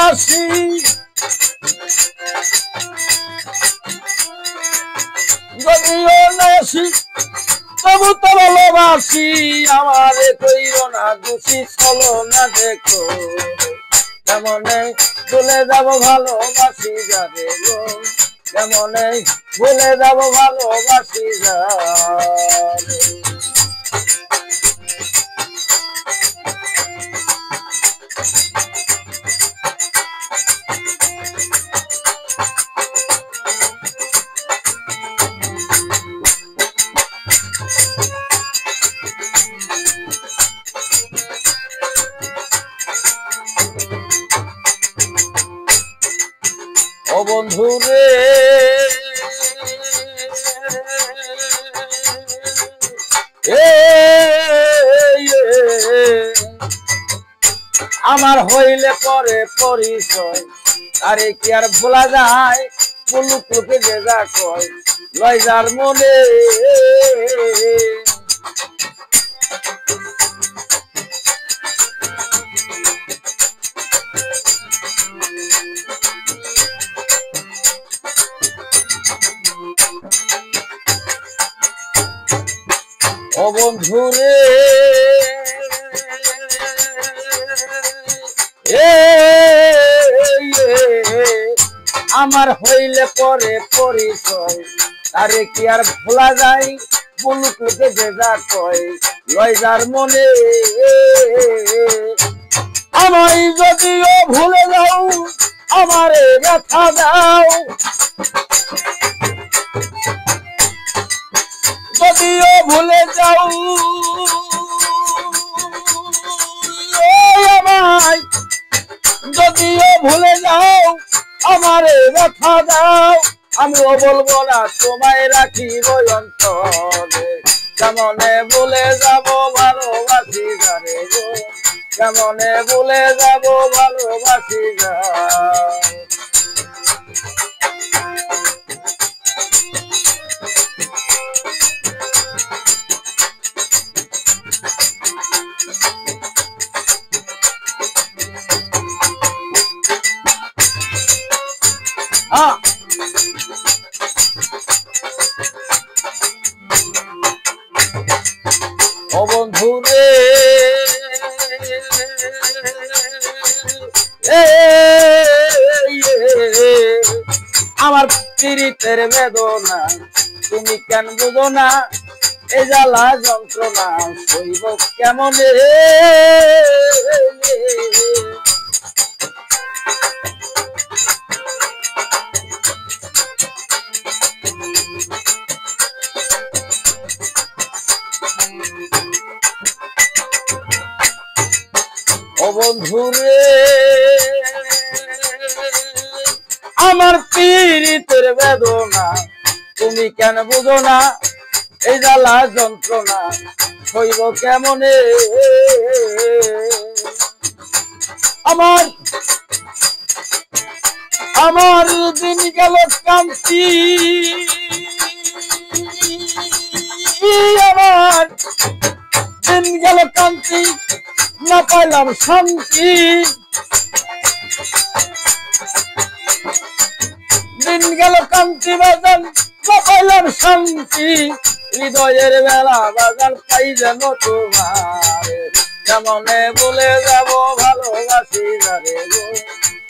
ভালোবাসি যদিও নাসি তবু তো ভালোবাসি আমারে কইরো না দোষী চলো না দেখো কেমনে ভুলে যাব ভালোবাসি যাবে গো কেমনে ভুলে যাব ভালোবাসি যাবে ও বন্ধু রে আমার হইলে পরে পরিচয় আরে কি আর ভোলা যায় পুলুক লুকে যে যা কয় লয় যার মনে ও বন্ধু রে আমার হইলে পরে পরিচয় আরে কি আর ভোলা যায় বুলুক লুকে যে যা কয় লয় যার মনে আমায় যদিও ভুলে যাও আমারে ব্যথা দাও যদিও ভুলে যাও আমায় যদিও ভুলে যাও আমারে ব্যথা দাও আমিও বলবো না তোমায় রাখিব অন্তরে কেমনে ভুলে যাব ভালোবাসি যারে গো কেমনে ভুলে যাব ভালোবাসি যা ও বন্ধু রে আমার পীড়িতের বেদনা তুমি কেন বুঝো না এই জ্বালা যন্ত্রণা সইব কেমনে ও বন্ধু রে আমার পীড়িতের বেদনা তুমি কেন বুঝো না এই জ্বালা যন্ত্রণা হইব কেমনে আমার আমার দিন গেল কান্তি আমার দিন গেল কান্তি না পাইলাম শান্তি দিন গেল কান্তি বাজান না পাইলাম শান্তি হৃদয়ের বেলা বাজান পাই যেন তোমার কেমনে বলে যাব ভালোবাসি যারে গো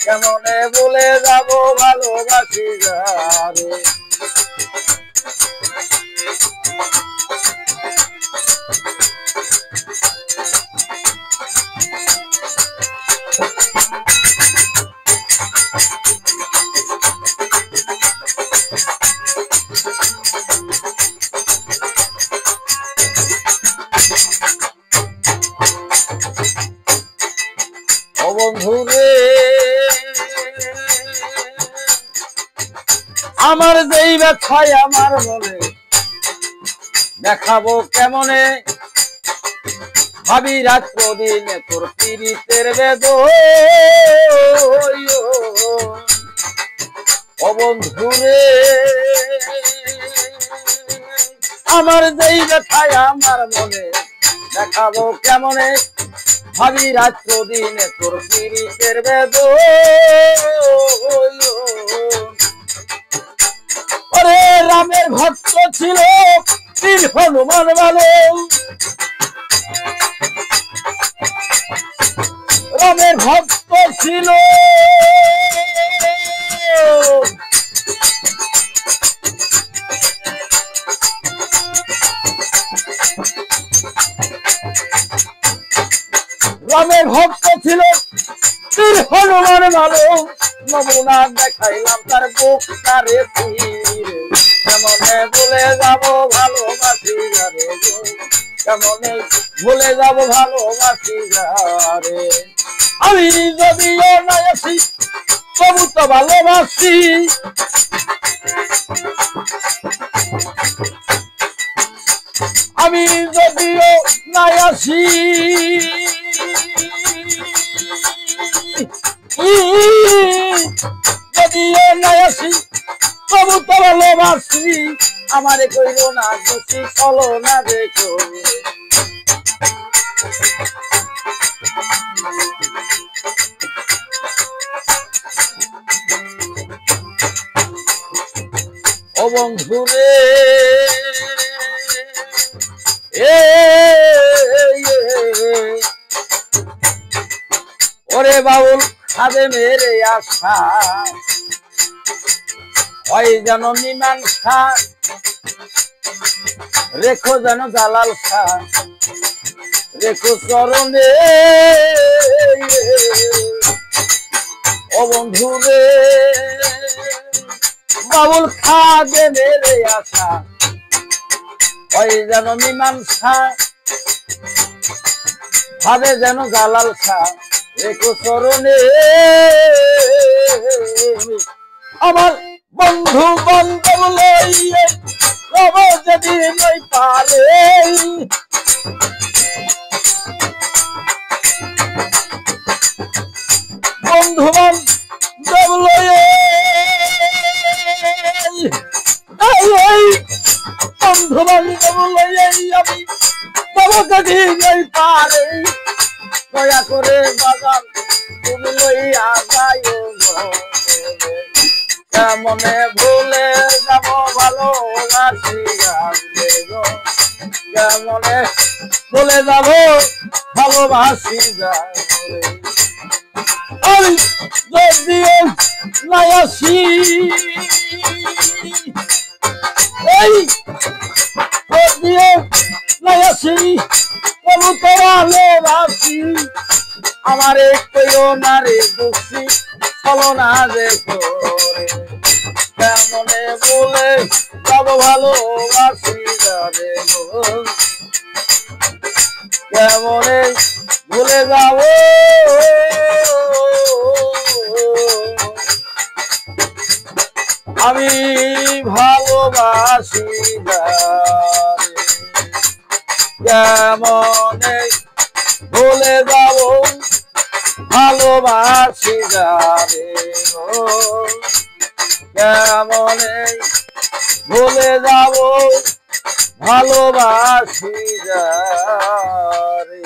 কেমনে বলে যাব ভালোবাসি যারে ও বন্ধু রে আমার যেই ব্যথায় আমার মনে দেখাবো কেমনে ভাবি রাত দিনে তোর পীড়িতের বেদনা ও বন্ধু রে আমার যেই ব্যথায় আমার মনে দেখাবো কেমনে ভাবি রাত্র দিনে তোর পীড়িতের বেদন। ওরে রামের ভক্ত ছিল বীর হনুমান ভালো, রামের ভক্ত ছিল রামের ভক্ত ছিল বীর হনুমান ভালো। নমুনা দেখাইলাম তার বুক তারে কেমনে ভুলে যাব ভালোবাসি যারে, কেমনে ভুলে যাব ভালোবাসি যারে। আমি যদিও না আসি তবু তো ভালোবাসি, আমি যদিও না আসি যদিও না আসি তবু তো ভালোবাসি। আমারে কইল না দোষী চলো না দেখো, ও বন্ধু রে ওরে বাউল খাদে মেরে আশা ওই যেন মীমাংসা, রেখো যেন জালাল খা রেখো চরণে। ও বন্ধু রে বাউল খাদে মেরে আশা ওই যেন মীমাংসা, ভাবে যেন জালাল খা রেখো চরণে। আমার বন্ধু বান্ধব লইয়ে রব যদি নই পারে, বন্ধু বান্ধব লইয়ে বন্ধু বান্ধব লইয়ে আমি রব যদি নই পারে। দয়া করে বাজার তুমি লইয়া যাইও, কেমনে ভুলে যাব ভালোবাসি যারে, কেমনে ভুলে যাব ভালোবাসি যারে। আমি যদিও না আসি এই যদিও না আসি তবু তো ভালোবাসি। আমারে কইও না রে দোষী চলো না দেখো, কেমনে বলে যাব ভালোবাসি যারে, কেমনে ভুলে যাব আমি ভালোবাসি যারে, কেমনে ভুলে যাব ভালোবাসি যারে, কেমনে ভুলে যাব ভালোবাসি যারে।